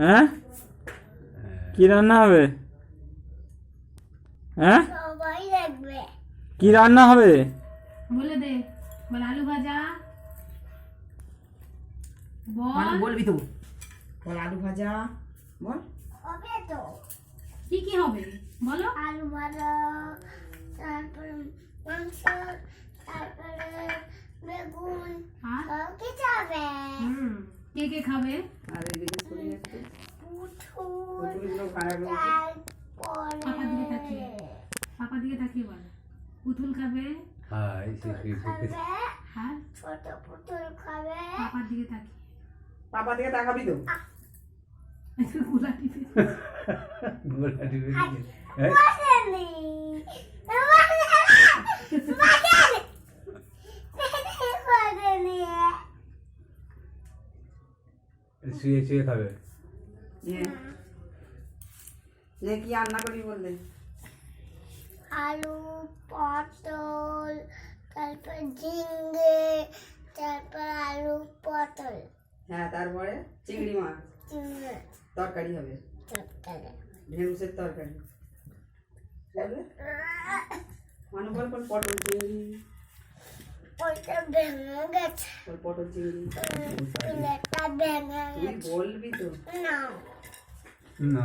হ্যাঁ কি রান্না হবে? হ্যাঁ কি রান্না হবে বলে দে। বল আলু ভাজা। মানে বল বলবি তো, বল আলু ভাজা বল। হবে তো কি কি হবে বলো। আলু ভাজা, তারপরে মাংস, তারপরে বেগুন, আর কি যাবে? কে কে খাবে? আর এদিকে সরে একটু পুঠুর, পুটুলগুলো খারাপ হয়েছে। পাপার দিকে তাকিয়ে। পাপার দিকে তাকিয়ে বল। পুতুল খাবে। হাই খাবে, আর ছোট পুতুল খাবে। পাপার দিকে তাকিয়ে। পাপা দিকে তাকাবি তো। গোলা টিপে। গোলা টিপে বসেনি, বসেনি। শুয়ে শুয়ে খাবে। যে কি রান্না করবি বললে? আলু, পটল, তারপর ঝিঙ্গে, তারপর আলু পটল, হ্যাঁ, তারপরে চিংড়ি মাছ ঝিঙ্গে, তরকারি হবে, তরকারি। ঢেঁড়সের তরকারি বলবে। মানু বল বল পটল চিংড়ি, ওইটা ভেঙে গেছে, বল পটল চিংড়ি। প্লেটটা ভেঙে তুই গেছে। বলবি তো। না, না